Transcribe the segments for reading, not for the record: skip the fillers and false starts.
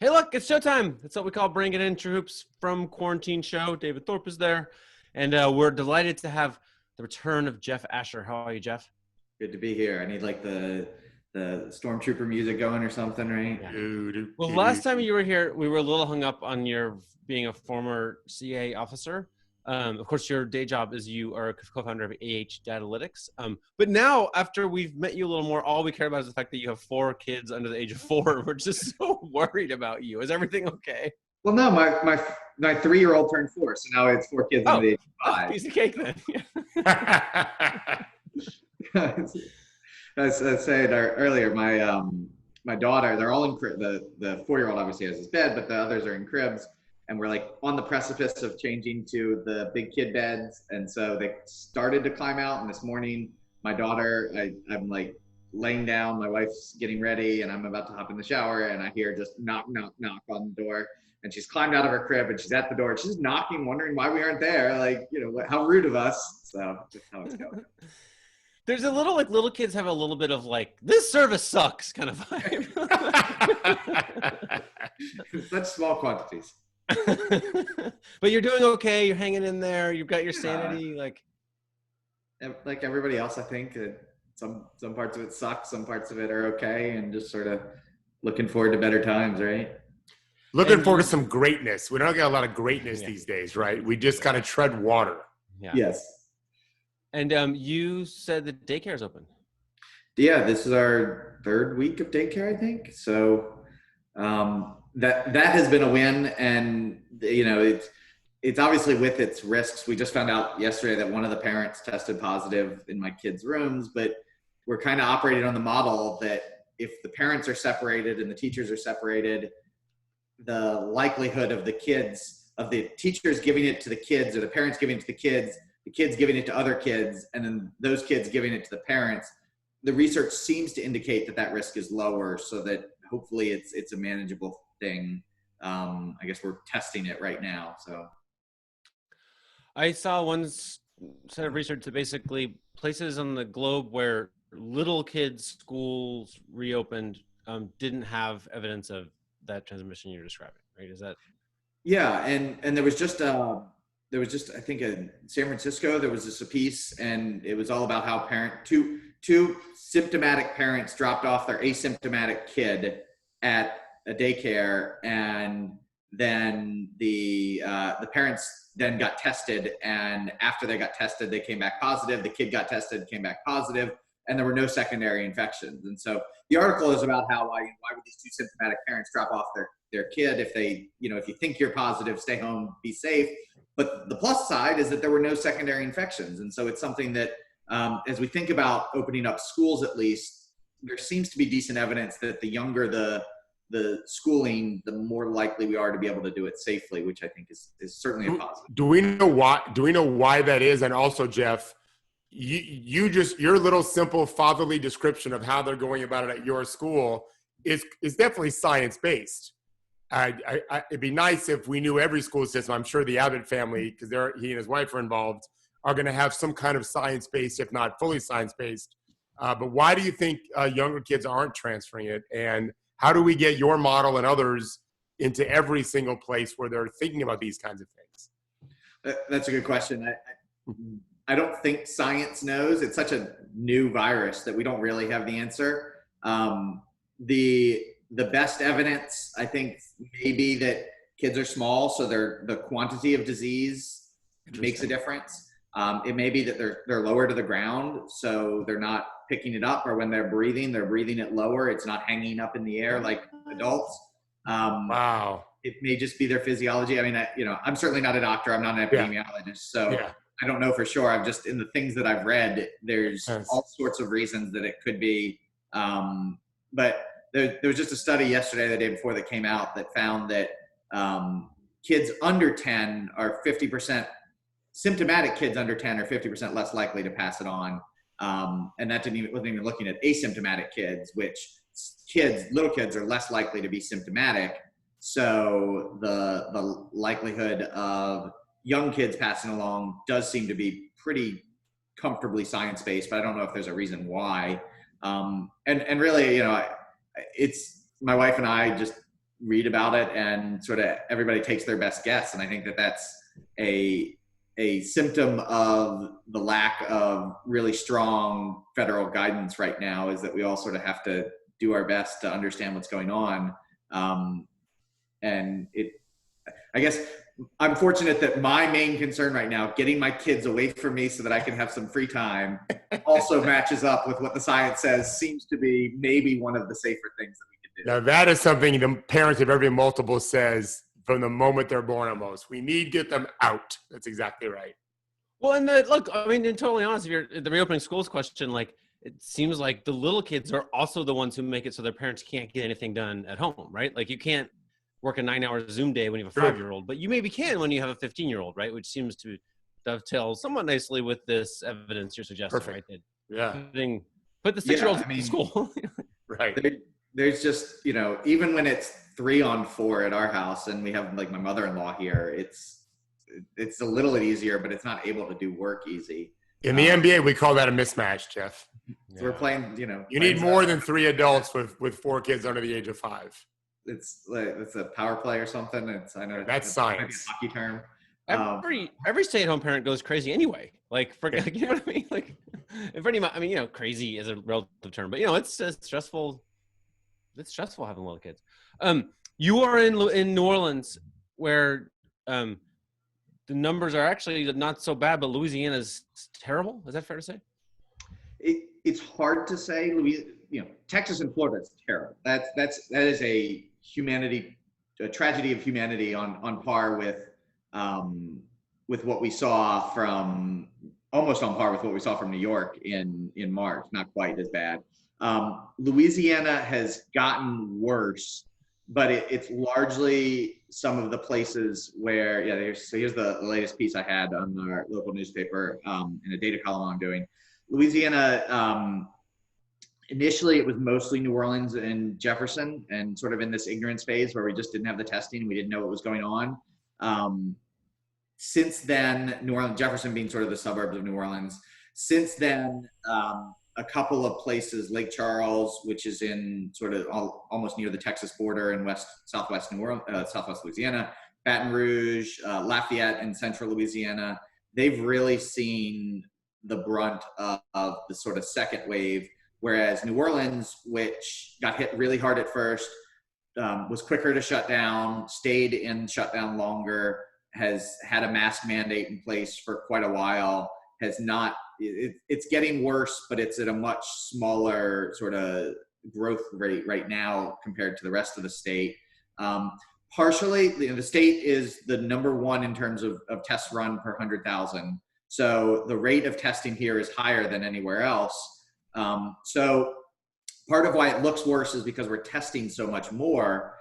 Hey, look, it's showtime. It's what we call Bringing In Troops from Quarantine Show. David Thorpe is there, and we're delighted to have the return of Jeff Asher. How are you, Jeff? Good to be here. I need like the stormtrooper music going or something, right? Yeah. Well, last time you were here, we were a little hung up on your being a former CA officer. Of course, your day job is you are a co-founder of AH Datalytics. But now, after we've met you a little more, all we care about is the fact that you have 4 kids under the age of 4. We're just so worried about you. Is everything okay? Well, no, my 3-year-old turned 4, so now it's 4 kids under the age of 5. Piece of cake then. As I said earlier, my daughter, they're all in the 4-year-old obviously has his bed, but the others are in cribs, and we're like on the precipice of changing to the big kid beds, and so they started to climb out. And this morning, my daughter, I'm like laying down, my wife's getting ready, and I'm about to hop in the shower, and I hear just knock, knock, knock on the door. And she's climbed out of her crib and she's at the door. She's knocking, wondering why we aren't there. Like, how rude of us. So just how it's going. There's a little, little kids have a little bit of this service sucks kind of vibe. Such small quantities. But you're doing okay. You're hanging in there. You've got your sanity. Like everybody else, I think some parts of it suck. Some parts of it are okay. And just sort of looking forward to better times, right? Looking forward to some greatness. We don't get a lot of greatness these days, right? We just kind of tread water. Yeah. Yes. And you said the daycare is open. Yeah, this is our 3rd week of daycare, I think. So that has been a win, and it's obviously with its risks. We just found out yesterday that one of the parents tested positive in my kids' rooms, but we're kind of operating on the model that if the parents are separated and the teachers are separated, the likelihood of the teachers giving it to the kids, or the parents giving it to the kids giving it to other kids, and then those kids giving it to the parents, the research seems to indicate that risk is lower, so that hopefully it's a manageable thing. I guess we're testing it right now. So I saw one set of research that basically places on the globe where little kids' schools reopened didn't have evidence of that transmission you're describing, right? Is that? Yeah, and there was just I think in San Francisco there was a piece, and it was all about how two symptomatic parents dropped off their asymptomatic kid at a daycare, and then the parents then got tested, and after they got tested they came back positive. The kid got tested, came back positive, and there were no secondary infections. And so the article is about why would these 2 symptomatic parents drop off their kid if they, if you think you're positive, stay home, be safe. But the plus side is that there were no secondary infections. And so it's something that as we think about opening up schools, at least, there seems to be decent evidence that the younger the schooling, the more likely we are to be able to do it safely, which I think is certainly a positive. Do we know why that is? And also, Jeff, your little simple fatherly description of how they're going about it at your school is definitely science-based. It'd be nice if we knew every school system. I'm sure the Abbott family, because he and his wife are involved, are going to have some kind of science-based, if not fully science-based. But why do you think younger kids aren't transferring it? And how do we get your model and others into every single place where they're thinking about these kinds of things? That's a good question. I don't think science knows. It's such a new virus that we don't really have the answer. The best evidence, I think, may be that kids are small, so the quantity of disease makes a difference. It may be that they're lower to the ground, so they're not picking it up, or when they're breathing it lower. It's not hanging up in the air like adults. Wow. It may just be their physiology. I mean, I'm certainly not a doctor. I'm not an epidemiologist, so I don't know for sure. I'm just, in the things that I've read, there's all sorts of reasons that it could be. But there was just a study yesterday, the day before, that came out that found that kids under 10 are 50%, symptomatic kids under 10 are 50% less likely to pass it on. And that wasn't even looking at asymptomatic kids, which little kids are less likely to be symptomatic. So the likelihood of young kids passing along does seem to be pretty comfortably science-based, but I don't know if there's a reason why. And really, it's my wife and I just read about it and sort of everybody takes their best guess. And I think that that's a symptom of the lack of really strong federal guidance right now, is that we all sort of have to do our best to understand what's going on. And I guess I'm fortunate that my main concern right now, getting my kids away from me so that I can have some free time, also matches up with what the science says seems to be maybe one of the safer things that we can do. Now, that is something the parents of every multiple says from the moment they're born almost. We need to get them out. That's exactly right. Well, and look, I mean, and totally honest, if you're the reopening schools question, like, it seems like the little kids are also the ones who make it so their parents can't get anything done at home, right? Like, you can't work a 9-hour Zoom day when you have a 5-year-old, but you maybe can when you have a 15-year-old, right? Which seems to dovetail somewhat nicely with this evidence you're suggesting, Perfect. right? Yeah. Put the 6-year-olds in school. Right. There's just, even when it's 3 on 4 at our house and we have like my mother-in-law here, it's a little easier, but it's not able to do work easy. In the NBA, we call that a mismatch, Jeff. So we're playing, you need more than 3 adults with 4 kids under the age of 5. It's a power play or something. I know that's science. A hockey term. Every stay-at-home parent goes crazy anyway. Like, you know what I mean? Like, crazy is a relative term, but it's stressful. It's stressful having little kids. You are in New Orleans, where the numbers are actually not so bad, but Louisiana is terrible. Is that fair to say? It's hard to say. Texas and Florida is terrible. That is a tragedy of humanity on par with what we saw from almost on par with what we saw from New York in March. Not quite as bad. Louisiana has gotten worse, but it's largely some of the places where, here's the latest piece I had on our local newspaper in a data column I'm doing. Louisiana, initially it was mostly New Orleans and Jefferson, and sort of in this ignorance phase where we just didn't have the testing, we didn't know what was going on. Since then, New Orleans, Jefferson being sort of the suburbs of New Orleans, since then, a couple of places, Lake Charles, which is in sort of almost near the Texas border in southwest Louisiana, Baton Rouge, Lafayette, and central Louisiana, they've really seen the brunt of the sort of second wave, whereas New Orleans, which got hit really hard at first, was quicker to shut down, stayed in shutdown longer, has had a mask mandate in place for quite a while, it's getting worse, but it's at a much smaller sort of growth rate right now compared to the rest of the state. Partially, the state is the number 1 in terms of tests run per 100,000. So the rate of testing here is higher than anywhere else. So part of why it looks worse is because we're testing so much more.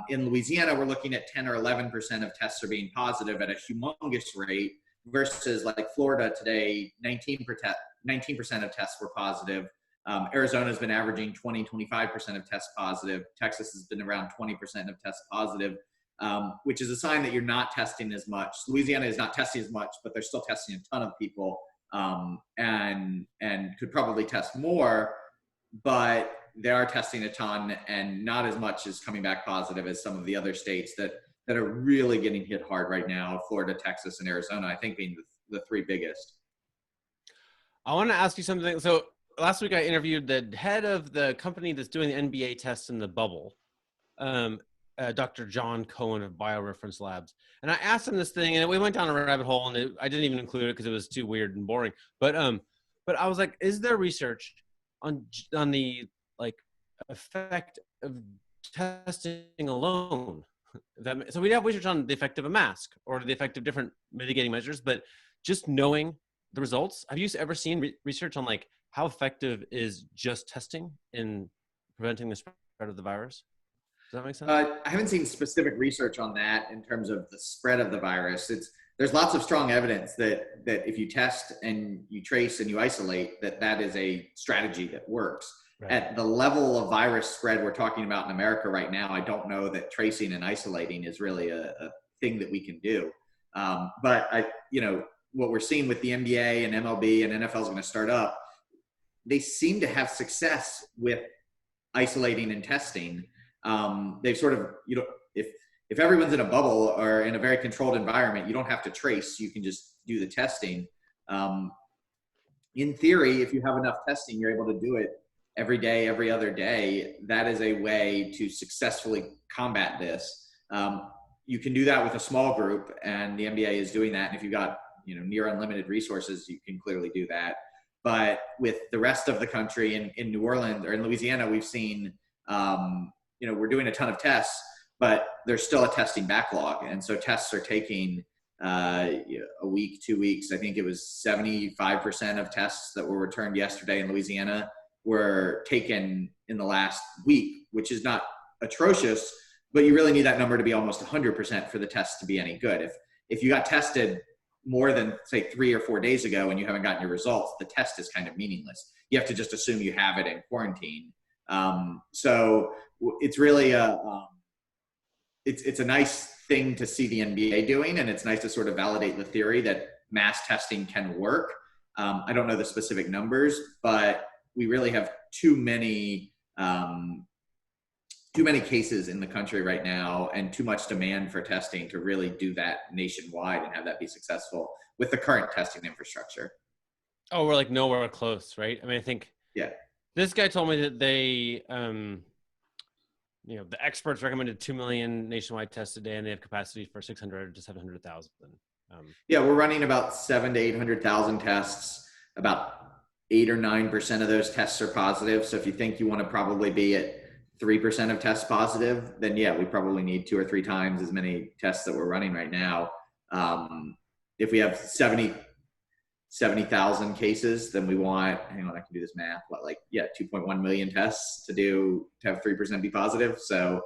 In Louisiana, we're looking at 10 or 11% of tests are being positive at a humongous rate, versus like Florida today, 19% of tests were positive. Arizona's been averaging 20-25% of tests positive. Texas has been around 20% of tests positive, which is a sign that you're not testing as much. Louisiana is not testing as much, but they're still testing a ton of people, and could probably test more, but they are testing a ton, and not as much is coming back positive as some of the other states that are really getting hit hard right now. Florida, Texas, and Arizona, I think, being the 3 biggest. I want to ask you something. So last week I interviewed the head of the company that's doing the NBA tests in the bubble, Dr. John Cohen of BioReference Labs. And I asked him this thing, and we went down a rabbit hole, and I didn't even include it because it was too weird and boring. But I was like, is there research on the effect of testing alone? So we have research on the effect of a mask or the effect of different mitigating measures, but just knowing the results. Have you ever seen research on how effective is just testing in preventing the spread of the virus? Does that make sense? I haven't seen specific research on that in terms of the spread of the virus. There's lots of strong evidence that if you test and you trace and you isolate, that is a strategy that works. Right. At the level of virus spread we're talking about in America right now, I don't know that tracing and isolating is really a thing that we can do. But what we're seeing with the NBA and MLB and NFL is going to start up, they seem to have success with isolating and testing. they've sort of, if everyone's in a bubble or in a very controlled environment, you don't have to trace. You can just do the testing. In theory, if you have enough testing, you're able to do it every day, every other day. That is a way to successfully combat this. You can do that with a small group, and the MBA is doing that. And if you've got near unlimited resources, you can clearly do that. But with the rest of the country in New Orleans or in Louisiana, we've seen, we're doing a ton of tests, but there's still a testing backlog. And so tests are taking a week, 2 weeks. I think it was 75% of tests that were returned yesterday in Louisiana were taken in the last week, which is not atrocious, but you really need that number to be almost 100% for the test to be any good. If you got tested more than, say, 3 or 4 days ago and you haven't gotten your results, the test is kind of meaningless. You have to just assume you have it in quarantine. So it's really it's a nice thing to see the NBA doing, and it's nice to sort of validate the theory that mass testing can work. I don't know the specific numbers, but we really have too many cases in the country right now and too much demand for testing to really do that nationwide and have that be successul with the current testing infrastructure. Oh, we're like nowhere close, right? I mean, I think this guy told me that they, the experts recommended 2 million nationwide tests a day, and they have capacity for 600 to 700,000. We're running about 700,000 to 800,000 tests. About 8 or 9% of those tests are positive. So if you think you want to probably be at 3% of tests positive, then we probably need 2 or 3 times as many tests that we're running right now. If we have 70,000 cases, then we want, hang on, I can do this math, 2.1 million tests to have 3% be positive. So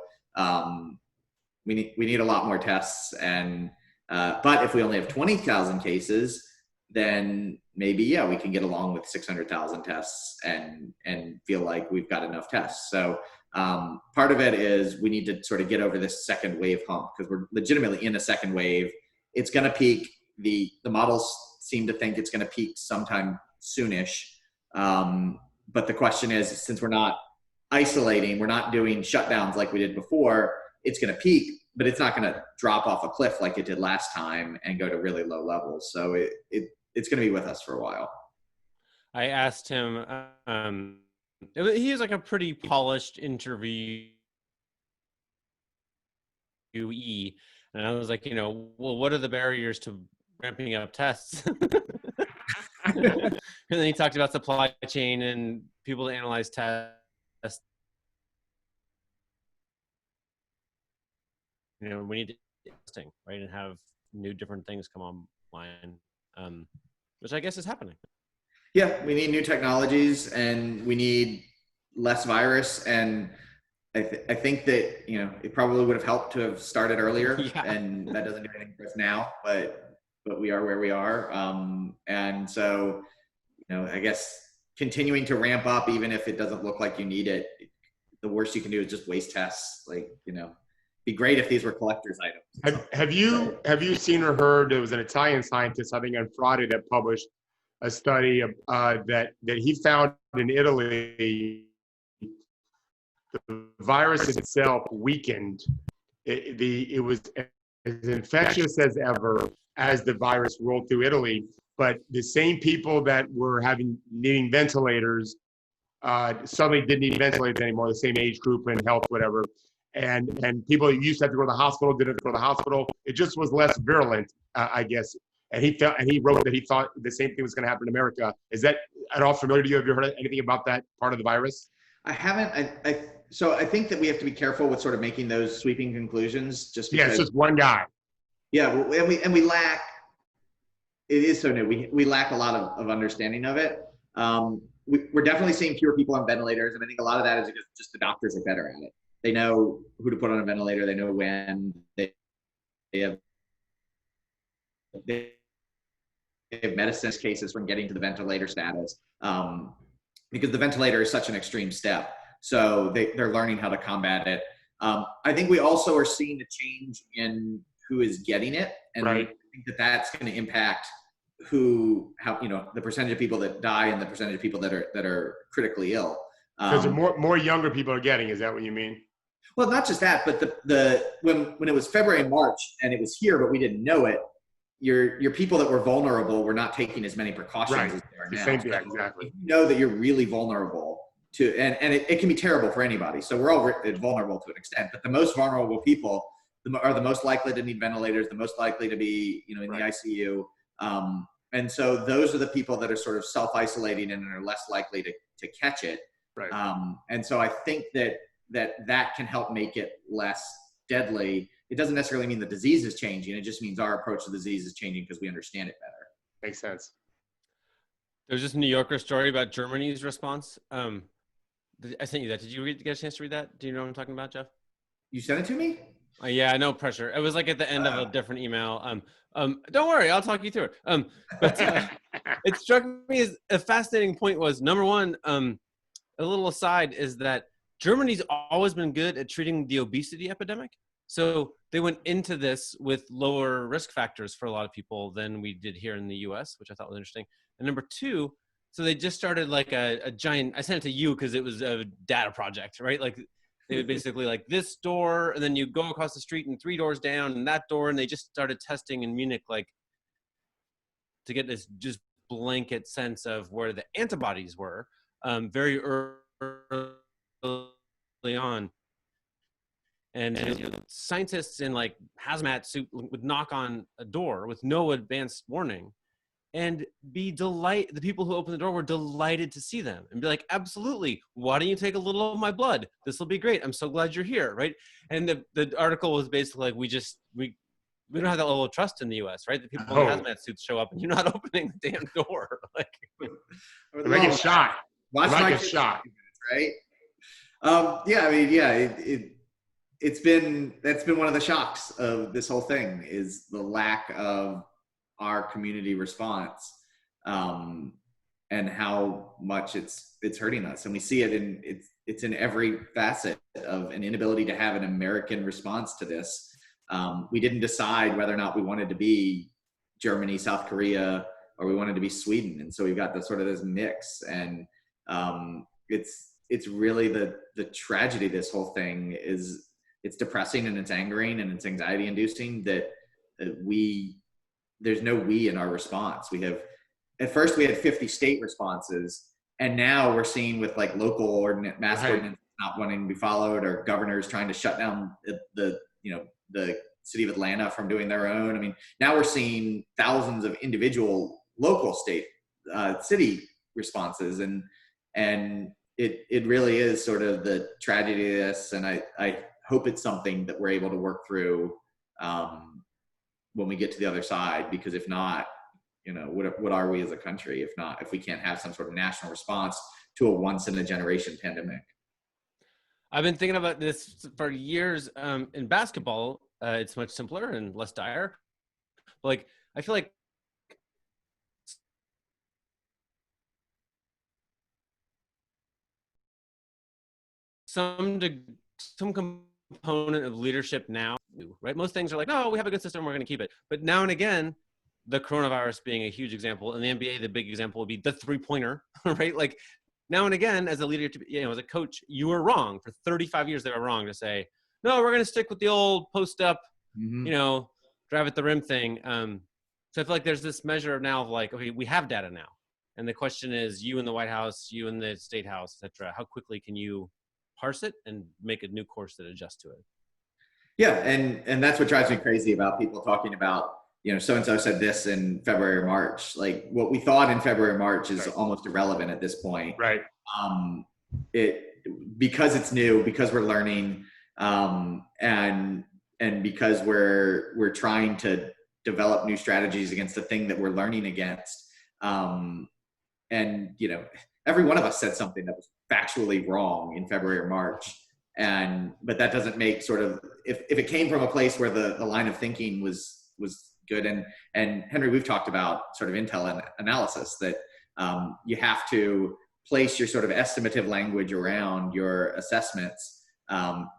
we need a lot more tests. And but if we only have 20,000 cases, then maybe we can get along with 600,000 tests and feel like we've got enough tests. So part of it is we need to sort of get over this second wave hump, because we're legitimately in a second wave. It's going to peak. The models seem to think it's going to peak sometime soonish. But the question is, since we're not isolating, we're not doing shutdowns like we did before, it's going to peak, but it's not going to drop off a cliff like it did last time and go to really low levels. So it's going to be with us for a while. I asked him, he was like a pretty polished interviewee. And I was like, well, what are the barriers to ramping up tests? And then he talked about supply chain and people to analyze tests. We need to do testing, right? And have new different things come online, which I guess is happening. Yeah, we need new technologies and we need less virus. And I think that, it probably would have helped to have started earlier, and that doesn't do anything for us now, but we are where we are. And so, I guess continuing to ramp up, even if it doesn't look like you need it, the worst you can do is just waste tests. Be great if these were collector's items. Have you seen or heard, there was an Italian scientist, I think on Friday, that published a study that he found in Italy, the virus itself weakened. It was as infectious as ever as the virus rolled through Italy, but the same people that were needing ventilators suddenly didn't need ventilators anymore, the same age group and health, whatever. And people who used to have to go to the hospital didn't go to the hospital. It just was less virulent, I guess. And he wrote that he thought the same thing was going to happen in America. Is that at all familiar to you? Have you heard anything about that part of the virus? I haven't. So I think that we have to be careful with sort of making those sweeping conclusions. Just because, it's just one guy. Yeah, and we lack. It is so new. We lack a lot of understanding of it. We're definitely seeing fewer people on ventilators, and I think a lot of that is because just the doctors are better at it. They know who to put on a ventilator. They know when. They have medicine cases from getting to the ventilator status, because the ventilator is such an extreme step. So they're learning how to combat it. I think we also are seeing a change in who is getting it, and right. I think that's going to impact the percentage of people that die and the percentage of people that are critically ill. Because more younger people are getting. Is that what you mean? Well, not just that, but when it was February and March and it was here, but we didn't know it, your people that were vulnerable were not taking as many precautions Right. as they are The now. same, So yeah, exactly. if you know that you're really vulnerable to, and it can be terrible for anybody. So we're all vulnerable to an extent, but the most vulnerable people are the most likely to need ventilators, the most likely to be, in the ICU. And so those are the people that are sort of self-isolating and are less likely to catch it. Right. And so I think that can help make it less deadly. It doesn't necessarily mean the disease is changing. It just means our approach to the disease is changing because we understand it better. Makes sense. There's this New Yorker story about Germany's response. I sent you that. Did you get a chance to read that? Do you know what I'm talking about, Jeff? You sent it to me? Yeah, no pressure. It was like at the end of a different email. Don't worry, I'll talk you through it. But it struck me as a fascinating point was, number one, a little aside is that Germany's always been good at treating the obesity epidemic. So they went into this with lower risk factors for a lot of people than we did here in the US, which I thought was interesting. And number two, so they just started like a giant, I sent it to you because it was a data project, right? Like they would basically like this door, and then you go across the street and 3 doors down and that door. And they just started testing in Munich, like to get this just blanket sense of where the antibodies were very early on. And scientists in like hazmat suit would knock on a door with no advanced warning and the people who opened the door were delighted to see them and be like, absolutely, why don't you take a little of my blood? This will be great. I'm so glad you're here, right? And the article was basically like, we don't have that level of trust in the US, right? The people in hazmat suits show up and you're not opening the damn door. Like, they might get shot. Watch my get shot, right? Yeah, I mean, yeah, that's been one of the shocks of this whole thing is the lack of our community response, and how much it's hurting us. And we see it it's in every facet of an inability to have an American response to this. We didn't decide whether or not we wanted to be Germany, South Korea, or we wanted to be Sweden. And so we've got the sort of this mix, and it's really the tragedy of this whole thing is it's depressing and it's angering and it's anxiety inducing that there's no we in our response. At first we had 50 state responses, and now we're seeing with like local mask ordinance not wanting to be followed, or governors trying to shut down the city of Atlanta from doing their own. I mean, now we're seeing thousands of individual local state city responses, and it really is sort of the tragedy of this. And I hope it's something that we're able to work through when we get to the other side, because if not, what are we as a country if we can't have some sort of national response to a once in a generation pandemic? I've been thinking about this for years. In basketball, it's much simpler and less dire. Like, I feel like some component of leadership now, right? Most things are like, oh, we have a good system, we're going to keep it. But now and again, the coronavirus being a huge example, and the NBA, the big example would be the 3-pointer, right? Like now and again, as a leader, as a coach, you were wrong. For 35 years, they were wrong to say, no, we're going to stick with the old post up, drive at the rim thing. So I feel like there's this measure now of like, okay, we have data now. And the question is, you in the White House, you in the State House, et cetera, how quickly can you parse it and make a new course that adjusts to it? Yeah, and that's what drives me crazy about people talking about, so-and-so said this in February or March. Like what we thought in February or March is almost irrelevant at this point. Right. Because it's new, because we're learning, and because we're trying to develop new strategies against the thing that we're learning against. And every one of us said something that was factually wrong in February or March. But that doesn't make sort of, if it came from a place where the line of thinking was good. And Henry, we've talked about sort of intel and analysis that you have to place your sort of estimative language around your assessments.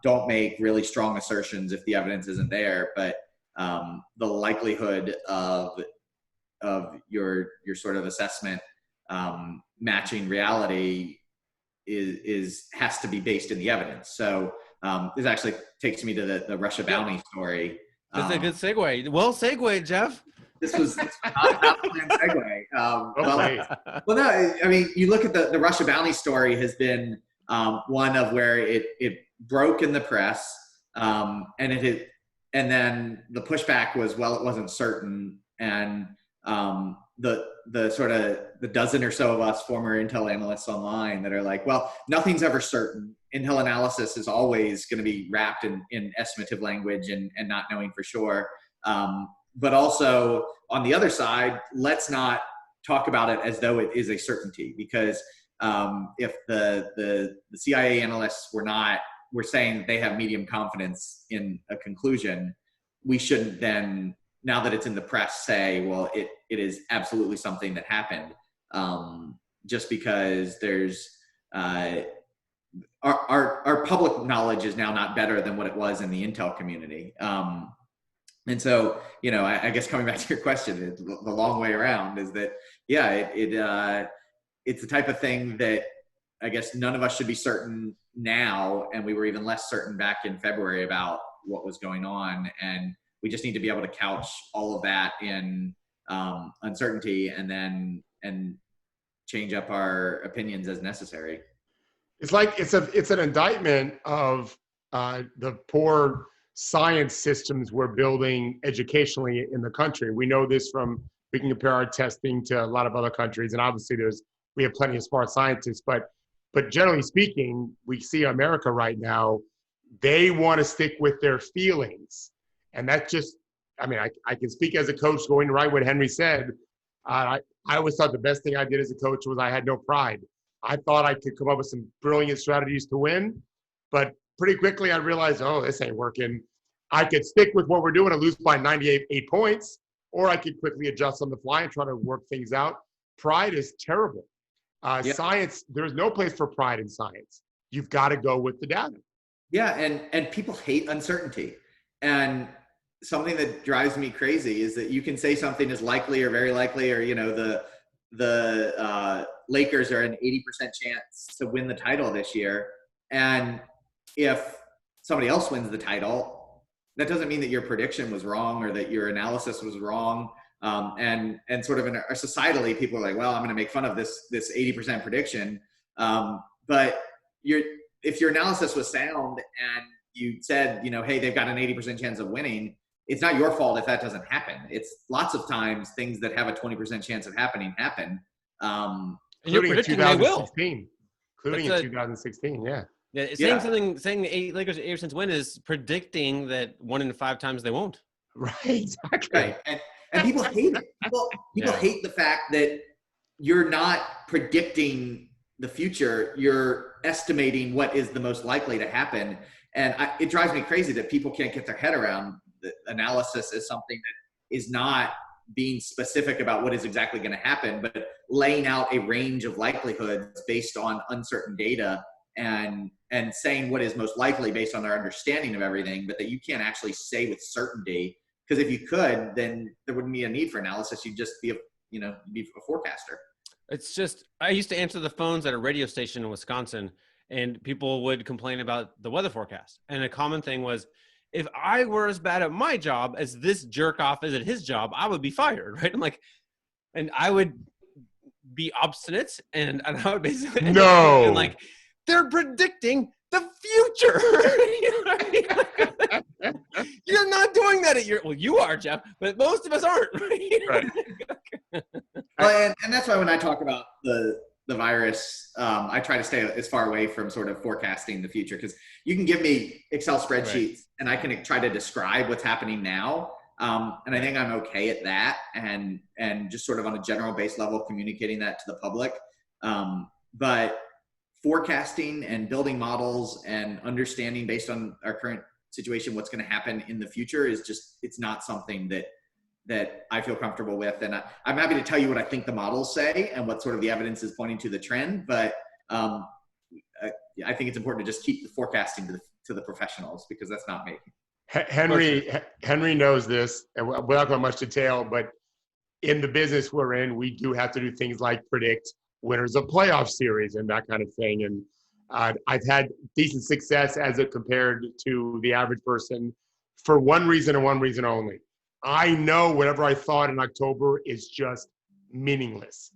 Don't make really strong assertions if the evidence isn't there, but the likelihood of your sort of assessment matching reality has to be based in the evidence. So this actually takes me to the Russia bounty story. This is a good segue. Well segued, Jeff. This was not a planned segue. Well, no, I mean, you look at the Russia bounty story has been one of where it broke in the press, and then the pushback was, well, it wasn't certain, and the sort of the dozen or so of us former Intel analysts online that are like, well, nothing's ever certain. Intel analysis is always going to be wrapped in estimative language and not knowing for sure. But also on the other side, let's not talk about it as though it is a certainty, because if the CIA analysts were saying that they have medium confidence in a conclusion, we shouldn't then, now that it's in the press, say, well, it is absolutely something that happened, just because there's our public knowledge is now not better than what it was in the Intel community. And so, I guess coming back to your question, the long way around is that, yeah, it's the type of thing that I guess none of us should be certain now, and we were even less certain back in February about what was going on, and we just need to be able to couch all of that in uncertainty and change up our opinions as necessary. It's like it's an indictment of the poor science systems we're building educationally in the country. We know this we can compare our testing to a lot of other countries, and obviously we have plenty of smart scientists, but generally speaking, we see America right now, they want to stick with their feelings. And that's just, I mean, I can speak as a coach, going to write what Henry said. I always thought the best thing I did as a coach was I had no pride. I thought I could come up with some brilliant strategies to win, but pretty quickly I realized, oh, this ain't working. I could stick with what we're doing and lose by 98 points, or I could quickly adjust on the fly and try to work things out. Pride is terrible. Science, there's no place for pride in science. You've got to go with the data. Yeah, and people hate uncertainty. And something that drives me crazy is that you can say something is likely or very likely, or the Lakers are an 80% chance to win the title this year, and if somebody else wins the title, that doesn't mean that your prediction was wrong or that your analysis was wrong. And sort of societally, people are like, well, I'm going to make fun of this 80% prediction, but if your analysis was sound and you said, hey, they've got an 80% chance of winning, it's not your fault if that doesn't happen. It's lots of times things that have a 20% chance of happening happen. Including in 2016. Including in 2016, yeah. Yeah, saying the Lakers 80% win is predicting that 1 in 5 times they won't. Right, exactly. Right. And people hate it. People hate the fact that you're not predicting the future. You're estimating what is the most likely to happen. And it drives me crazy that people can't get their head around the analysis as something that is not being specific about what is exactly going to happen, but laying out a range of likelihoods based on uncertain data and saying what is most likely based on their understanding of everything, but that you can't actually say with certainty. Because if you could, then there wouldn't be a need for analysis. You'd just be a forecaster. It's just, I used to answer the phones at a radio station in Wisconsin, and people would complain about the weather forecast. And a common thing was, if I were as bad at my job as this jerk off is at his job, I would be fired, right? I'm like, and I would be obstinate, and I would basically no, and like, they're predicting the future. You know what I mean? You're not doing that at well, you are, Jeff, but most of us aren't. Right? Well, and that's why when I talk about the virus, I try to stay as far away from sort of forecasting the future, because you can give me Excel spreadsheets and I can try to describe what's happening now. And I think I'm okay at that, and just sort of on a general base level, communicating that to the public. But forecasting and building models and understanding based on our current situation what's going to happen in the future is just, it's not something that I feel comfortable with. And I'm happy to tell you what I think the models say and what sort of the evidence is pointing to the trend, but I think it's important to just keep the forecasting to the professionals, because that's not me. Henry knows this, and without going much detail, but in the business we're in, we do have to do things like predict winners of playoff series and that kind of thing. And I've had decent success as it compared to the average person for one reason and one reason only. I know whatever I thought in October is just meaningless.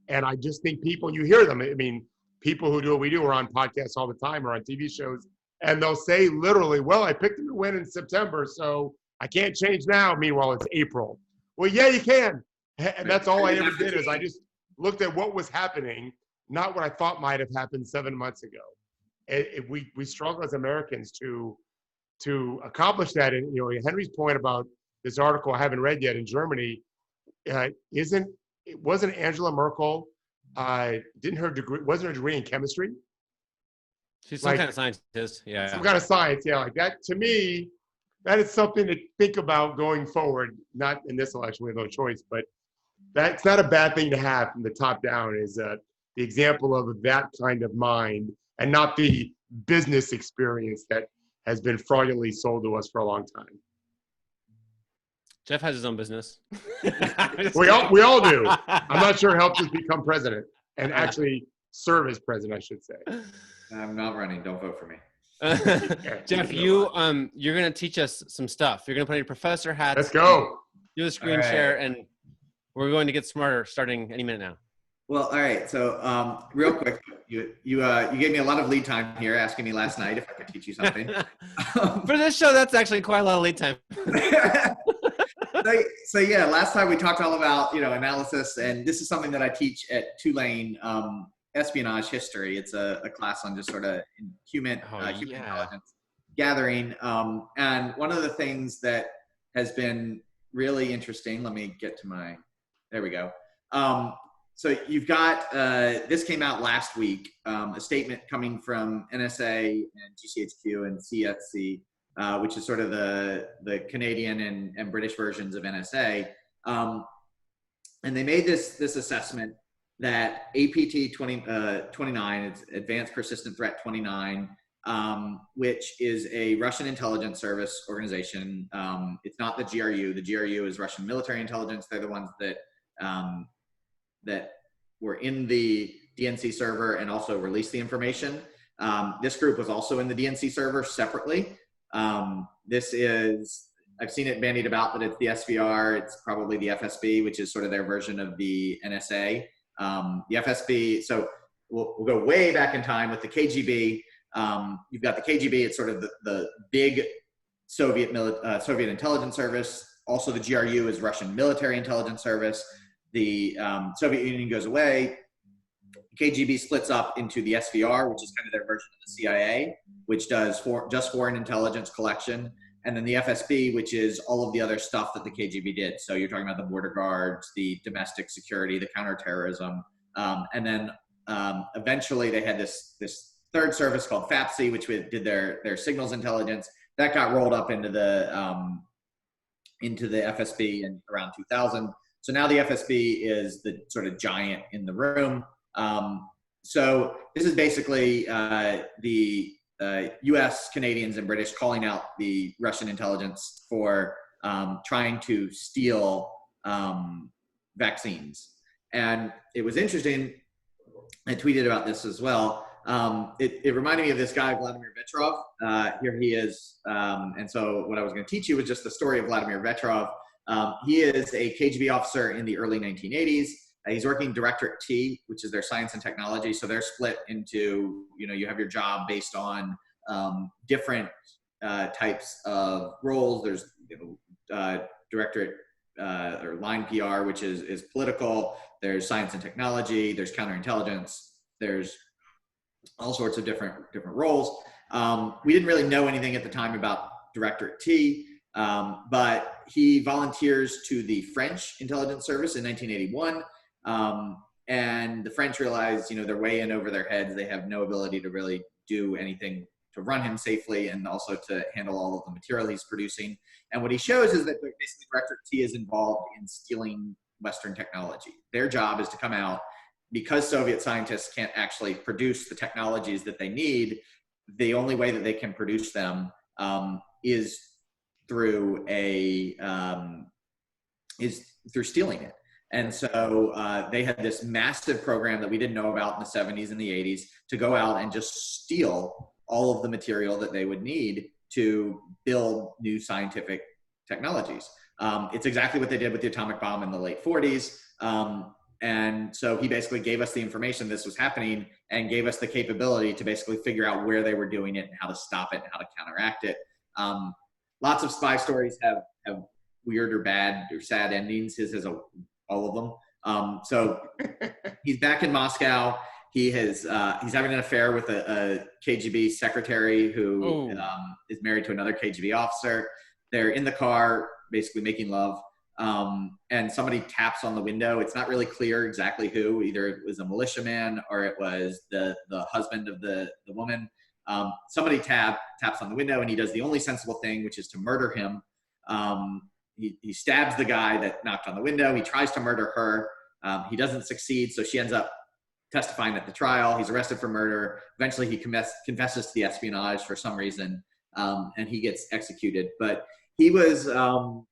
And I just think people, you hear them. I mean, people who do what we do are on podcasts all the time or on TV shows, and they'll say literally, well, I picked them to win in September, so I can't change now. Meanwhile, it's April. Well, yeah, you can. And that's all I ever did is I just looked at what was happening, not what I thought might have happened 7 months ago. We struggle as Americans to accomplish that. And, you know, Henry's point about this article I haven't read yet in Germany, wasn't Angela Merkel, wasn't her degree in chemistry? She's some kind of scientist, yeah. Some kind of science, yeah. Like that, to me, that is something to think about going forward. Not in this election, we have no choice, but that's not a bad thing to have from the top down. Is the example of that kind of mind, and not the business experience that has been fraudulently sold to us for a long time. Jeff has his own business. we all do. I'm not sure it helps us become president and actually serve as president, I should say. I'm not running. Don't vote for me. Jeff, you're going to teach us some stuff. You're going to put on your professor hat. Let's go. Do the screen share, and we're going to get smarter starting any minute now. Well, all right. So, real quick, you gave me a lot of lead time here, asking me last night if I could teach you something. For this show, that's actually quite a lot of lead time. So yeah, last time we talked all about analysis, and this is something that I teach at Tulane, espionage history. It's a class on just sort of human intelligence gathering. And one of the things that has been really interesting. Let me get to there we go. So you've got, this came out last week, a statement coming from NSA and GCHQ and CSC, which is sort of the Canadian and British versions of NSA. And they made this assessment that APT 29, it's Advanced Persistent Threat 29, which is a Russian intelligence service organization. It's not the GRU. The GRU is Russian military intelligence. They're the ones that were in the DNC server and also released the information. This group was also in the DNC server separately. I've seen it bandied about that it's the SVR. It's probably the FSB, which is sort of their version of the NSA. The FSB, so we'll go way back in time with the KGB. You've got the KGB, it's sort of the big Soviet intelligence service. Also the GRU is Russian military intelligence service. The Soviet Union goes away. KGB splits up into the SVR, which is kind of their version of the CIA, which does just foreign intelligence collection. And then the FSB, which is all of the other stuff that the KGB did. So you're talking about the border guards, the domestic security, the counterterrorism. And then eventually they had this third service called FAPSI, which did their signals intelligence. That got rolled up into the FSB in around 2000. So now the FSB is the sort of giant in the room. So this is basically the US, Canadians, and British calling out the Russian intelligence for trying to steal vaccines. And it was interesting, I tweeted about this as well. It reminded me of this guy, Valdimir Vetrov. Here he is. And so what I was going to teach you was just the story of Valdimir Vetrov. He is a KGB officer in the early 1980s. He's working Directorate T, which is their science and technology. So they're split into, you have your job based on different types of roles. There's Directorate or line PR, which is political. There's science and technology. There's counterintelligence. There's all sorts of different roles. We didn't really know anything at the time about Directorate T, but he volunteers to the French intelligence service in 1981. And the French realize, they're way in over their heads. They have no ability to really do anything to run him safely and also to handle all of the material he's producing. And what he shows is that basically Directorate T is involved in stealing Western technology. Their job is to come out, because Soviet scientists can't actually produce the technologies that they need. The only way that they can produce them is through stealing it. And so they had this massive program that we didn't know about in the 70s and the 80s to go out and just steal all of the material that they would need to build new scientific technologies. It's exactly what they did with the atomic bomb in the late 40s. And so he basically gave us the information this was happening and gave us the capability to basically figure out where they were doing it and how to stop it and how to counteract it. Lots of spy stories have weird or bad or sad endings. His has all of them. So he's back in Moscow. He's having an affair with a KGB secretary who is married to another KGB officer. They're in the car, basically making love. And somebody taps on the window. It's not really clear exactly who. Either it was a militiaman or it was the husband of the woman. Somebody taps on the window, and he does the only sensible thing, which is to murder him. He stabs the guy that knocked on the window. He tries to murder her. He doesn't succeed, so she ends up testifying at the trial. He's arrested for murder. Eventually, he confesses to the espionage for some reason, and he gets executed. But he was one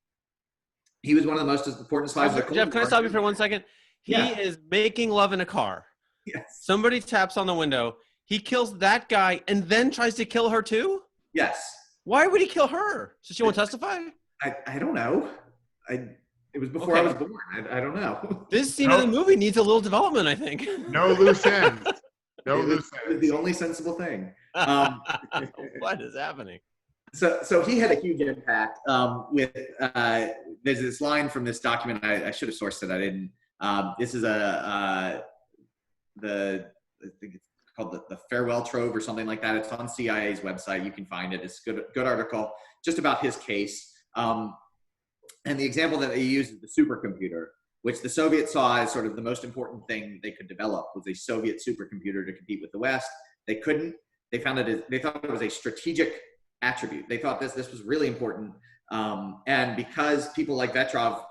of the most important spies. Jeff, can I stop you for 1 second? He is making love in a car. Yes. Somebody taps on the window. He kills that guy and then tries to kill her too? Yes. Why would he kill her? Does she want to testify? I don't know. It was before I was born. I don't know. This scene of the movie needs a little development, I think. No loose ends. No loose ends. It was the only sensible thing. What is happening? So he had a huge impact with there's this line from this document. I should have sourced it. I didn't. This is I think it's called the Farewell Trove or something like that. It's on CIA's website. You can find it. It's a good article just about his case. And the example that they use is the supercomputer, which the Soviets saw as sort of the most important thing they could develop, was a Soviet supercomputer to compete with the West. They couldn't. They thought it was a strategic attribute. They thought this was really important. And because people like Vetrov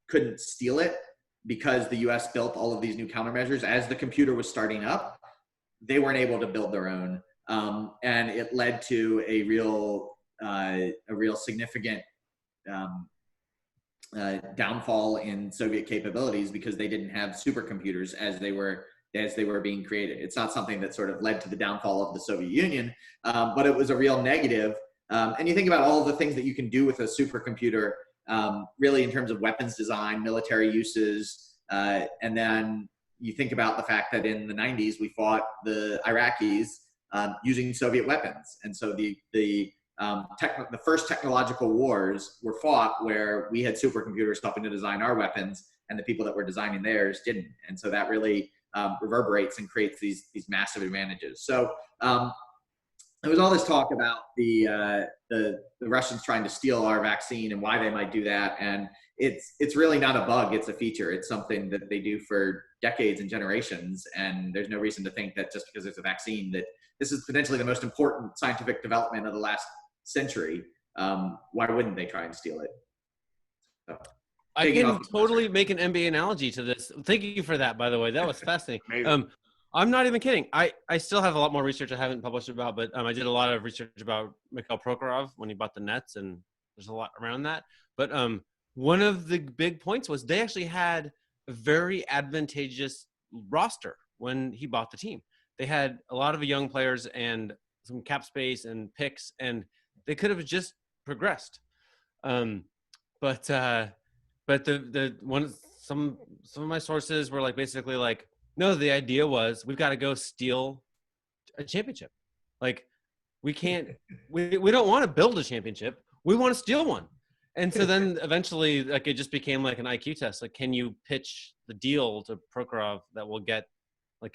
couldn't steal it, because the US built all of these new countermeasures as the computer was starting up, they weren't able to build their own. And it led to a real significant downfall in Soviet capabilities because they didn't have supercomputers as they were being created. It's not something that sort of led to the downfall of the Soviet Union, but it was a real negative. And you think about all of the things that you can do with a supercomputer, really in terms of weapons design, military uses, and then you think about the fact that in the 90s we fought the Iraqis using Soviet weapons, and so the first technological wars were fought where we had supercomputers helping to design our weapons, and the people that were designing theirs didn't, and so that really reverberates and creates these massive advantages. So there was all this talk about the Russians trying to steal our vaccine and why they might do that, and it's really not a bug, it's a feature. It's something that they do for decades and generations, and there's no reason to think that just because it's a vaccine that this is potentially the most important scientific development of the last century. Why wouldn't they try and steal it? So, I can totally make an NBA analogy to this. Thank you for that, by the way. That was fascinating. I'm not even kidding. I still have a lot more research I haven't published about, but I did a lot of research about Mikhail Prokhorov when he bought the Nets, and there's a lot around that. But one of the big points was they actually had a very advantageous roster when he bought the team. They had a lot of young players and some cap space and picks, and they could have just progressed. But some of my sources were basically no, the idea was we've got to go steal a championship. We don't want to build a championship. We want to steal one. And so then eventually it just became an IQ test. Can you pitch the deal to Prokhorov that will get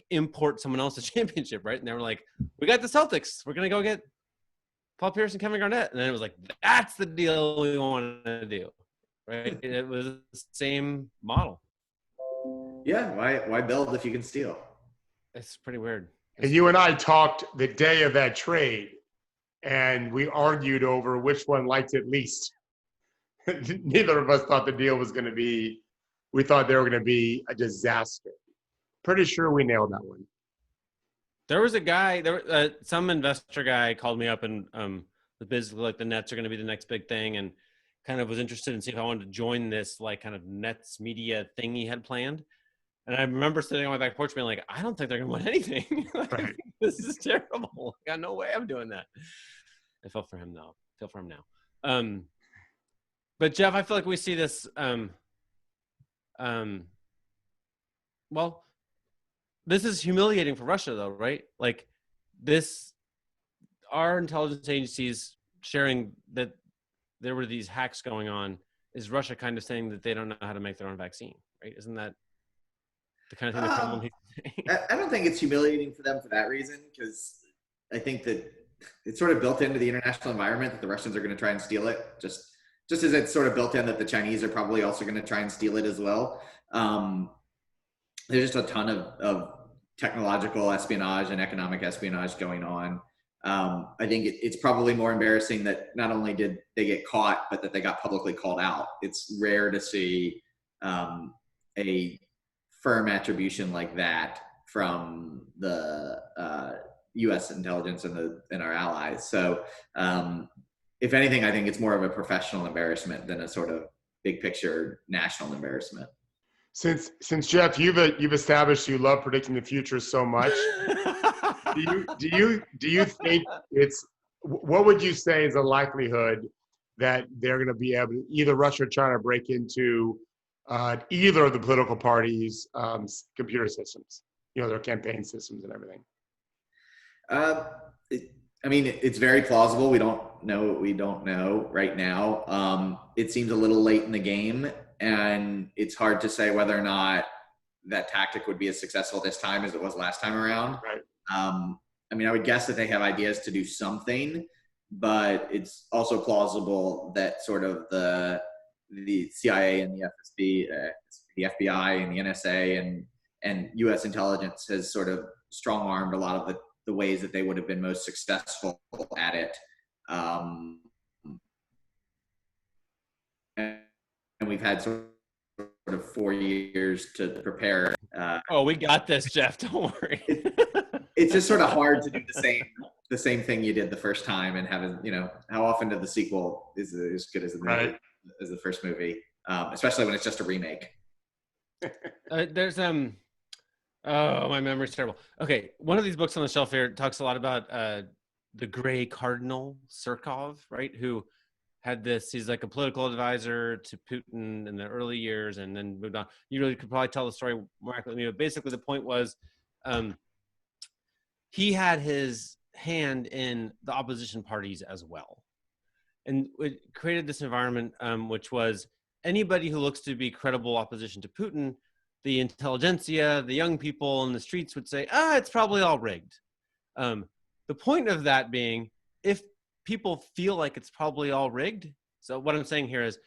import someone else a championship, right? And they were like, we got the Celtics. We're going to go get Paul Pierce and Kevin Garnett. And then it was that's the deal we want to do, right? It was the same model. Yeah, why build if you can steal? It's pretty weird. And you and I talked the day of that trade, and we argued over which one liked it least. Neither of us thought the deal was going to be, we thought they were going to be a disaster. Pretty sure we nailed that one. There was a guy, some investor guy called me up and basically the Nets are going to be the next big thing. And kind of was interested in seeing if I wanted to join this like kind of Nets media thing he had planned. And I remember sitting on my back porch being like, I don't think they're going to win anything. Right. This is terrible. I got no way I'm doing that. I felt for him though. I feel for him now. But Jeff, I feel like we see this. Well, this is humiliating for Russia though, right? Like this, our intelligence agencies sharing that there were these hacks going on is Russia kind of saying that they don't know how to make their own vaccine, right? Isn't that the kind of thing the Kremlin needs to say? I don't think it's humiliating for them for that reason, because I think that it's sort of built into the international environment that the Russians are going to try and steal it, just as it's sort of built in that the Chinese are probably also going to try and steal it as well. There's just a ton of technological espionage and economic espionage going on. I think it's probably more embarrassing that not only did they get caught, but that they got publicly called out. It's rare to see a firm attribution like that from the U.S. intelligence and our allies. So, if anything, I think it's more of a professional embarrassment than a sort of big picture national embarrassment. Since Jeff, you've established you love predicting the future so much. Do you think what would you say is the likelihood that they're going to be able to, either Russia or China, break into either of the political parties' computer systems, their campaign systems and everything? It's very plausible. We don't know what we don't know right now. It seems a little late in the game, and it's hard to say whether or not that tactic would be as successful this time as it was last time around. Right. I would guess that they have ideas to do something, but it's also plausible that sort of the CIA and the FSB, the FBI and the NSA and U.S. intelligence has sort of strong-armed a lot of the ways that they would have been most successful at it. And we've had sort of 4 years to prepare. We got this, Jeff. Don't worry. It's just sort of hard to do the same thing you did the first time and have, how often did the sequel is as good as the movie, right. as the first movie, especially when it's just a remake. There's my memory's terrible. Okay, one of these books on the shelf here talks a lot about the Gray Cardinal Surkov, right? Who had this? He's like a political advisor to Putin in the early years, and then moved on. You really could probably tell the story more accurately. But basically, the point was, he had his hand in the opposition parties as well, and it created this environment, which was anybody who looks to be credible opposition to Putin. The intelligentsia, the young people in the streets would say, it's probably all rigged. The point of that being, if people feel like it's probably all rigged. So what I'm saying here is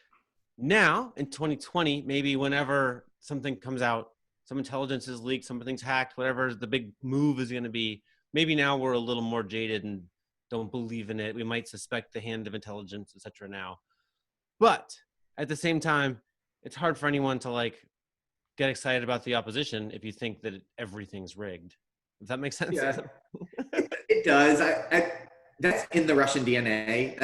now in 2020, maybe whenever something comes out, some intelligence is leaked, something's hacked, whatever the big move is going to be, maybe now we're a little more jaded and don't believe in it. We might suspect the hand of intelligence, et cetera now. But at the same time, it's hard for anyone to get excited about the opposition if you think that everything's rigged. Does that make sense? Yeah, it does. That's in the Russian DNA.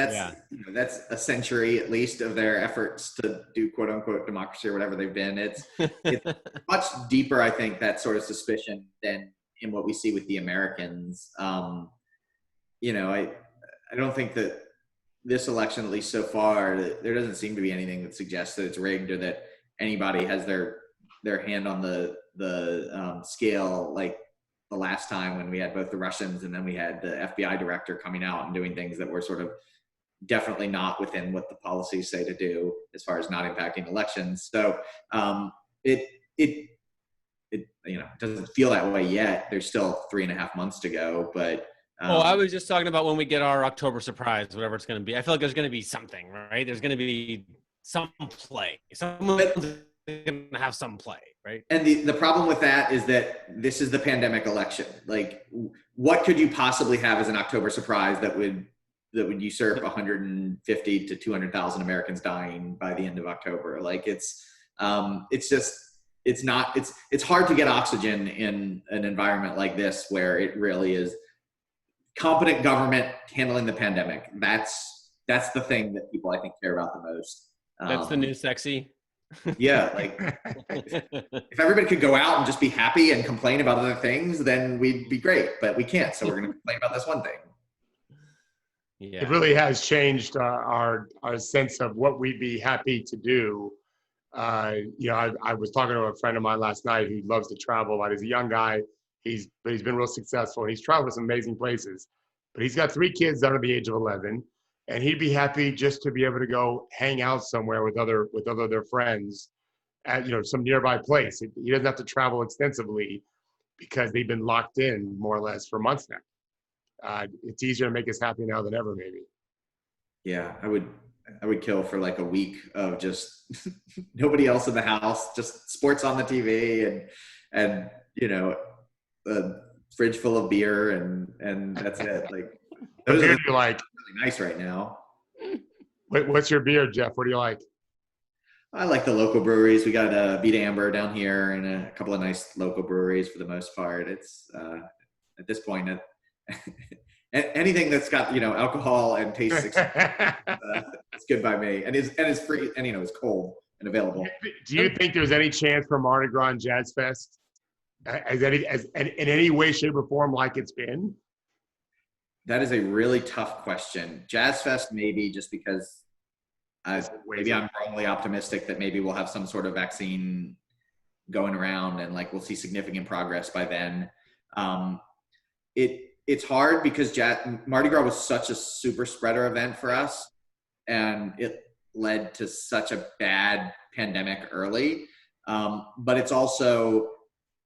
That's a century at least of their efforts to do quote unquote democracy or whatever they've been. It's much deeper, I think, that sort of suspicion than in what we see with the Americans. I don't think that this election, at least so far, there doesn't seem to be anything that suggests that it's rigged or that anybody has their hand on the scale like the last time when we had both the Russians and then we had the FBI director coming out and doing things that were sort of definitely not within what the policies say to do as far as not impacting elections. So it doesn't feel that way yet. There's still 3.5 months to go, but I was just talking about when we get our October surprise, whatever it's going to be. I feel like there's going to be something, right? There's going to be some play. Someone's going to have some play, right? And the problem with that is that this is the pandemic election. Like, what could you possibly have as an October surprise that would usurp 150 to 200,000 Americans dying by the end of October? Like, it's hard to get oxygen in an environment like this where it really is competent government handling the pandemic. That's that's the thing that people I think care about the most. That's the new sexy. Yeah, like if everybody could go out and just be happy and complain about other things, then we'd be great. But we can't, so we're going to complain about this one thing. It really has changed our sense of what we'd be happy to do. I was talking to a friend of mine last night who loves to travel. He's a young guy. He's been real successful. And he's traveled to some amazing places. But he's got 3 kids under the age of 11, and he'd be happy just to be able to go hang out somewhere with other their friends at some nearby place. He doesn't have to travel extensively because they've been locked in more or less for months now. It's easier to make us happy now than ever, maybe. Yeah, I would kill for like a week of just nobody else in the house, just sports on the TV and a fridge full of beer and that's it. Like, what beer do you like? Really nice right now. What's your beer, Jeff? What do you like? I like the local breweries. We got Beat Amber down here and a couple of nice local breweries for the most part. It's at this point, anything that's got alcohol and tastes it's good by me. And it's free and it's cold and available. Do you think there's any chance for Mardi Gras and Jazz Fest in any way, shape, or form like it's been? That is a really tough question. Jazz Fest, maybe, just because maybe I'm wrongly optimistic that maybe we'll have some sort of vaccine going around and we'll see significant progress by then. It's hard because Mardi Gras was such a super spreader event for us, and it led to such a bad pandemic early. But it's also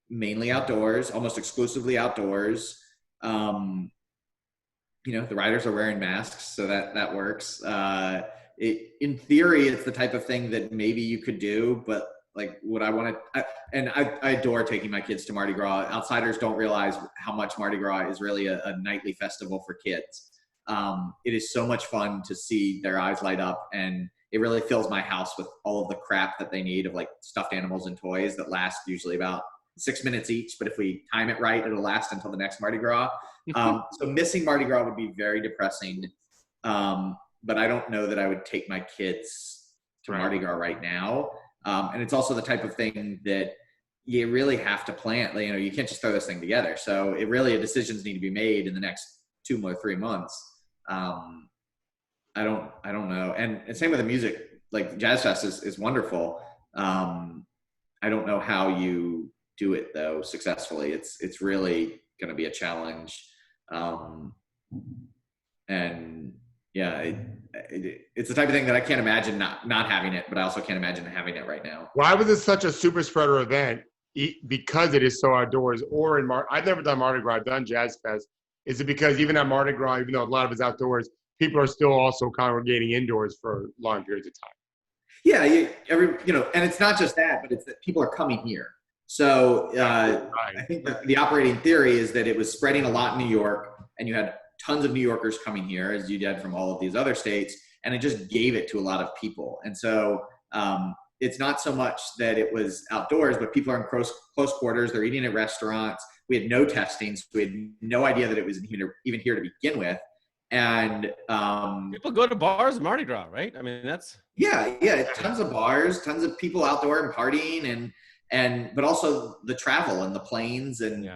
mainly outdoors, almost exclusively outdoors. The riders are wearing masks, so that works. In theory, it's the type of thing that maybe you could do, but what I want to, I adore taking my kids to Mardi Gras. Outsiders don't realize how much Mardi Gras is really a nightly festival for kids. It is so much fun to see their eyes light up, and it really fills my house with all of the crap that they need of stuffed animals and toys that last usually about 6 minutes each, but if we time it right, it'll last until the next Mardi Gras. So missing Mardi Gras would be very depressing. But I don't know that I would take my kids to Mardi Gras right now. And it's also the type of thing that you really have to plan. You can't just throw this thing together. So decisions need to be made in the next 2 or 3 months. I don't know. And same with the music, Jazz Fest is wonderful. I don't know how you do it though successfully. It's really going to be a challenge. And yeah, it's the type of thing that I can't imagine not having it, but I also can't imagine having it right now. Why was it such a super spreader event? Because it is so outdoors, or I've never done Mardi Gras, I've done Jazz Fest. Is it because even at Mardi Gras, even though a lot of it's outdoors, people are still also congregating indoors for long periods of time? Yeah, and it's not just that, but it's that people are coming here. So I think the operating theory is that it was spreading a lot in New York, and you had tons of New Yorkers coming here, as you did from all of these other states, and it just gave it to a lot of people. And so it's not so much that it was outdoors, but people are in close quarters. They're eating at restaurants. We had no testing, so we had no idea that it was even here to begin with. And people go to bars in Mardi Gras, right? I mean, that's yeah, tons of bars, tons of people outdoor and partying, but also the travel and the planes and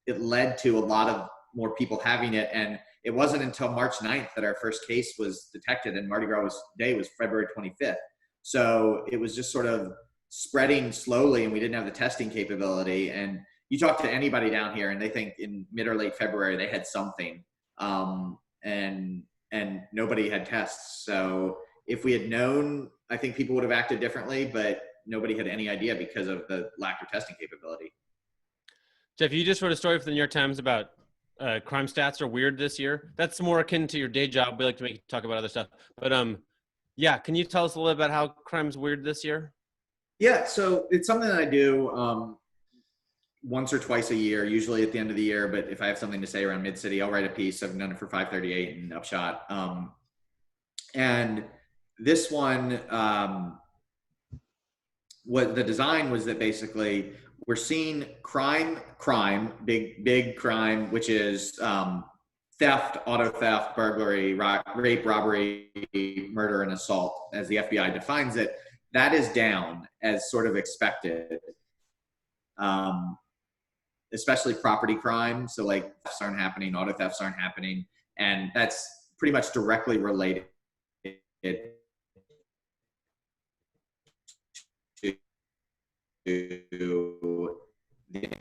it led to a lot of more people having it. And it wasn't until March 9th that our first case was detected, and Mardi Gras Day was February 25th. So it was just sort of spreading slowly, and we didn't have the testing capability. And you talk to anybody down here and they think in mid or late February they had something, and nobody had tests. So if we had known, I think people would have acted differently, but nobody had any idea because of the lack of testing capability. Jeff, you just wrote a story for the New York Times about crime stats are weird this year. That's more akin to your day job. We like to make you talk about other stuff. But can you tell us a little bit about how crime's weird this year? Yeah, so it's something that I do once or twice a year, usually at the end of the year. But if I have something to say around Mid-City, I'll write a piece. I've done it for 538 and Upshot. And this one, what the design was that basically we're seeing crime, big crime, which is theft, auto theft, burglary, rape, robbery, murder, and assault, as the FBI defines it, that is down as sort of expected. Especially property crime. So like thefts aren't happening, auto thefts aren't happening. And that's pretty much directly related to the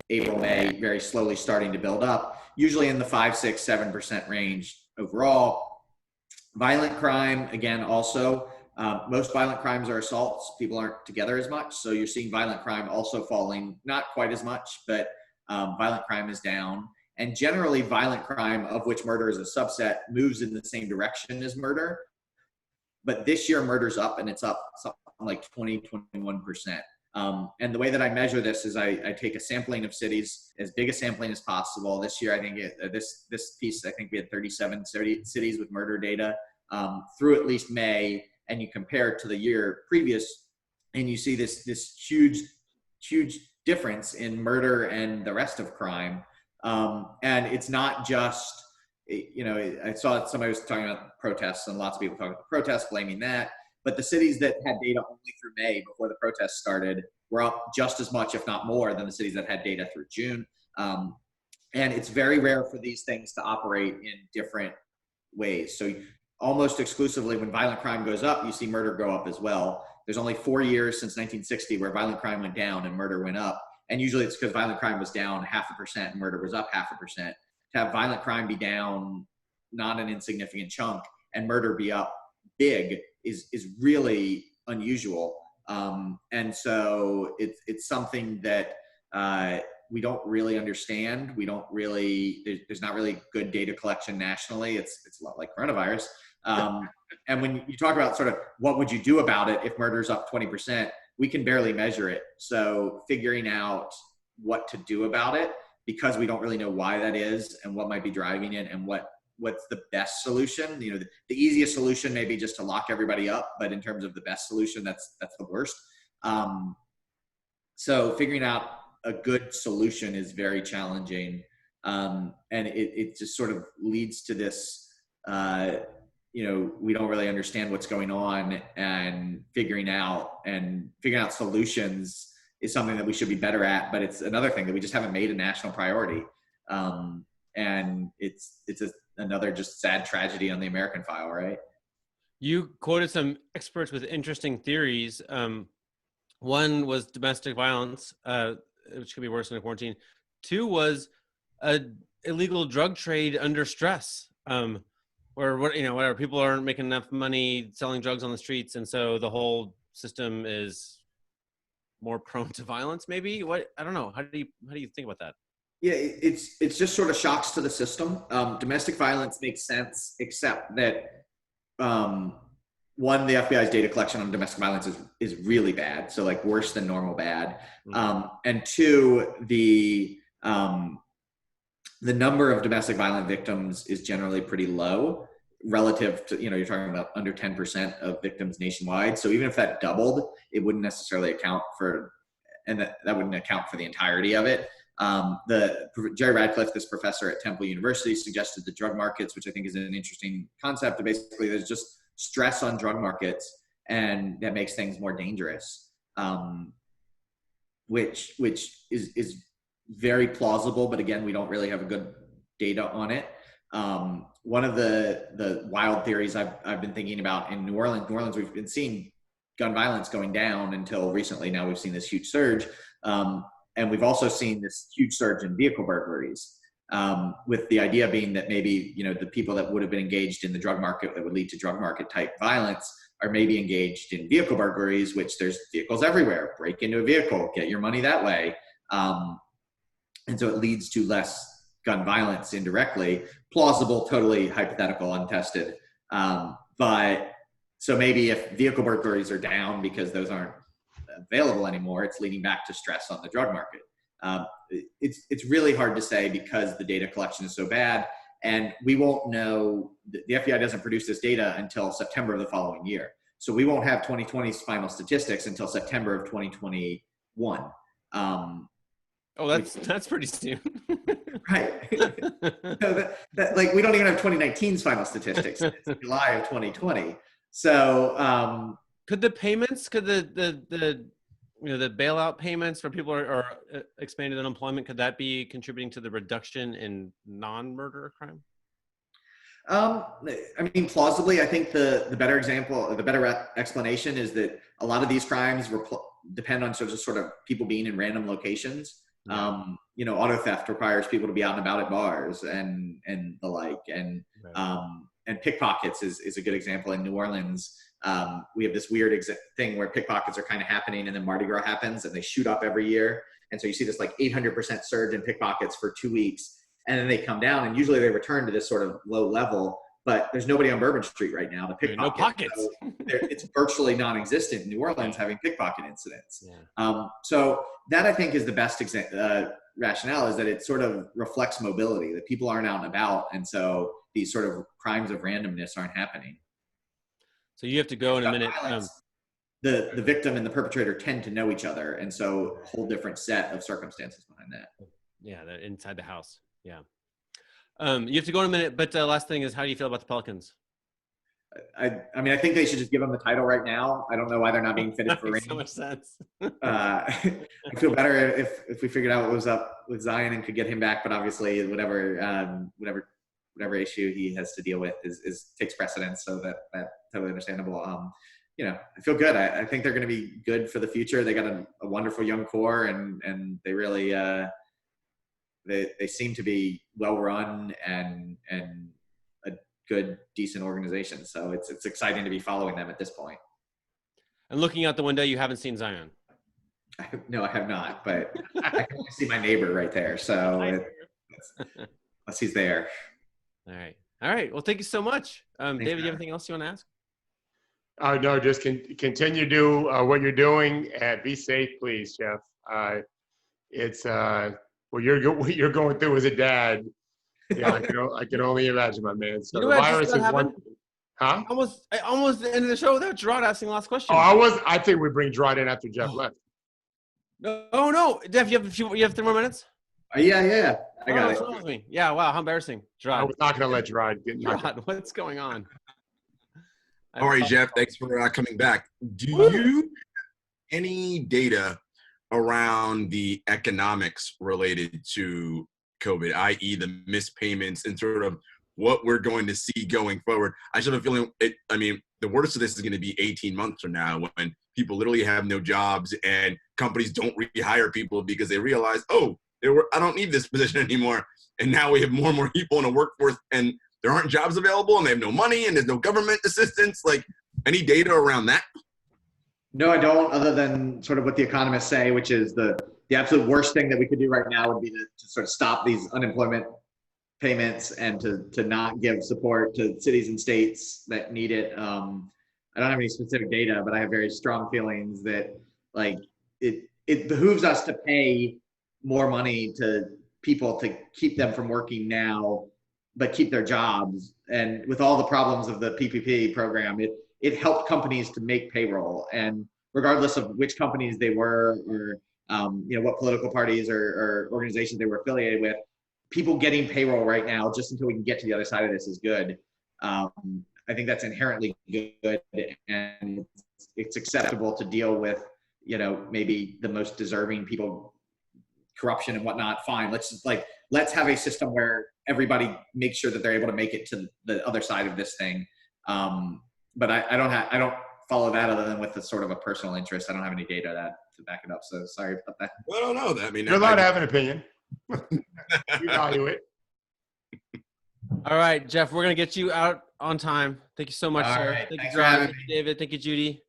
April, May, very slowly starting to build up, usually in the 5, 6, 7% range overall. Violent crime, again, also, most violent crimes are assaults. People aren't together as much. So you're seeing violent crime also falling, not quite as much, but violent crime is down. And generally, violent crime, of which murder is a subset, moves in the same direction as murder. But this year, murder's up, and it's up something like 20, 21%. And the way that I measure this is I take a sampling of cities, as big a sampling as possible. This year, I think this piece, I think we had 37 cities with murder data through at least May, and you compare it to the year previous, and you see this huge difference in murder and the rest of crime. And it's not just, I saw somebody was talking about protests, and lots of people talking about protests, blaming that. But the cities that had data only through May before the protests started were up just as much, if not more, than the cities that had data through June. And it's very rare for these things to operate in different ways. So almost exclusively when violent crime goes up, you see murder go up as well. There's only 4 years since 1960 where violent crime went down and murder went up. And usually it's because violent crime was down 0.5% and murder was up 0.5%. To have violent crime be down not an insignificant chunk and murder be up big is really unusual. And so it's something that we don't really understand. We don't really, there's not really good data collection nationally. It's a lot like coronavirus. And when you talk about sort of what would you do about it if murder's up 20%, we can barely measure it. So figuring out what to do about it, because we don't really know why that is and what might be driving it and what's the best solution. The easiest solution may be just to lock everybody up, but in terms of the best solution, that's the worst. So figuring out a good solution is very challenging. And it just sort of leads to this, we don't really understand what's going on, and figuring out solutions is something that we should be better at, but it's another thing that we just haven't made a national priority. And it's another just sad tragedy on the American file, right? You quoted some experts with interesting theories. One was domestic violence, which could be worse than a quarantine. 2 was a illegal drug trade under stress, or whatever, people aren't making enough money selling drugs on the streets, and so the whole system is more prone to violence. Maybe I don't know. How do you think about that? Yeah, it's just sort of shocks to the system. Domestic violence makes sense, except that one, the FBI's data collection on domestic violence is really bad, so like worse than normal bad. And 2, the number of domestic violent victims is generally pretty low relative to, you're talking about under 10% of victims nationwide. So even if that doubled, it wouldn't necessarily account for, and that wouldn't account for the entirety of it. Jerry Radcliffe, this professor at Temple University, suggested the drug markets, which I think is an interesting concept. Basically, there's just stress on drug markets, and that makes things more dangerous, which is very plausible. But again, we don't really have a good data on it. One of the wild theories I've been thinking about in New Orleans, we've been seeing gun violence going down until recently. Now we've seen this huge surge. And we've also seen this huge surge in vehicle burglaries, with the idea being that maybe, the people that would have been engaged in the drug market that would lead to drug market type violence are maybe engaged in vehicle burglaries, which there's vehicles everywhere. Break into a vehicle, get your money that way. And so it leads to less gun violence indirectly. Plausible, totally hypothetical, untested. But so maybe if vehicle burglaries are down because those aren't available anymore, it's leading back to stress on the drug market. It's really hard to say because the data collection is so bad, and we won't know. The FBI doesn't produce this data until September of the following year, so we won't have 2020's final statistics until September of 2021. Oh, that's pretty soon. Right. So that like we don't even have 2019's final statistics. It's July of 2020. So could the payments, could the the bailout payments for people or expanded unemployment, could that be contributing to the reduction in non-murder crime? I mean, plausibly, I think the better example, the better explanation is that a lot of these crimes depend on sort of people being in random locations. Yeah. Auto theft requires people to be out and about at bars and the like, and pickpockets is a good example. In New Orleans, we have this weird thing where pickpockets are kind of happening, and then Mardi Gras happens, and they shoot up every year, and so you see this like 800% surge in pickpockets for 2 weeks. And then they come down, and usually they return to this sort of low level. But there's nobody on Bourbon Street right now. The pickpocket, no pockets. So it's virtually non-existent in New Orleans having pickpocket incidents. Yeah. So that I think is the best rationale, is that it sort of reflects mobility, that people aren't out and about, and so these sort of crimes of randomness aren't happening. So you have to go in a minute. The victim and the perpetrator tend to know each other, and so a whole different set of circumstances behind that. Yeah, they're inside the house. Yeah. You have to go in a minute, but last thing is, how do you feel about the Pelicans? I mean, I think they should just give them the title right now. I don't know why they're not being fitted for Makes so much sense. I feel better if we figured out what was up with Zion and could get him back, but obviously whatever issue he has to deal with takes precedence, so that's totally understandable. I feel good. I think they're going to be good for the future. They got a wonderful young core, and they really they seem to be well run and a good, decent organization. So it's exciting to be following them at this point. And looking out the window, you haven't seen Zion. No, I have not, but I can only see my neighbor right there. So unless he's there. All right. Well, thank you so much. David, do you have anything else you want to ask? No, just continue to do what you're doing, and be safe, please, Jeff. It's what you're going through as a dad. Yeah, I can only imagine, my man. So the virus is one. Huh? Almost the end of the show without Gerard asking the last question. I think we bring Gerard in after Jeff left. No, Jeff, you have 3 more minutes. Yeah, I got it. With me. Yeah, wow, how embarrassing, Gerard. I was not going to let Gerard get. Gerard, what's going on? How are you, Jeff? Thanks for coming back. Do you have any data around the economics related to COVID, i.e. the missed payments and sort of what we're going to see going forward? I just have a feeling the worst of this is going to be 18 months from now, when people literally have no jobs and companies don't rehire people because they realize, I don't need this position anymore. And now we have more and more people in a workforce, and there aren't jobs available, and they have no money, and there's no government assistance. Like, any data around that? No, I don't, other than sort of what the economists say, which is the absolute worst thing that we could do right now would be to sort of stop these unemployment payments and to not give support to cities and states that need it. I don't have any specific data, but I have very strong feelings that it behooves us to pay more money to people to keep them from working now, but keep their jobs. And with all the problems of the PPP program, it helped companies to make payroll. And regardless of which companies they were, or what political parties or organizations they were affiliated with, people getting payroll right now, just until we can get to the other side of this, is good. I think that's inherently good, and it's acceptable to deal with, maybe the most deserving people, corruption and whatnot. Fine, let's have a system where everybody makes sure that they're able to make it to the other side of this thing. But I don't follow that, other than with the sort of a personal interest. I don't have any data to back it up. So sorry about that. Well, I don't know that. I mean, you're allowed to have an opinion. Evaluate. All right, Jeff, we're going to get you out on time. Thank you so much, sir. Right. Thank you, Thanks Gerard. for having Thank you, David. Thank you, Judy.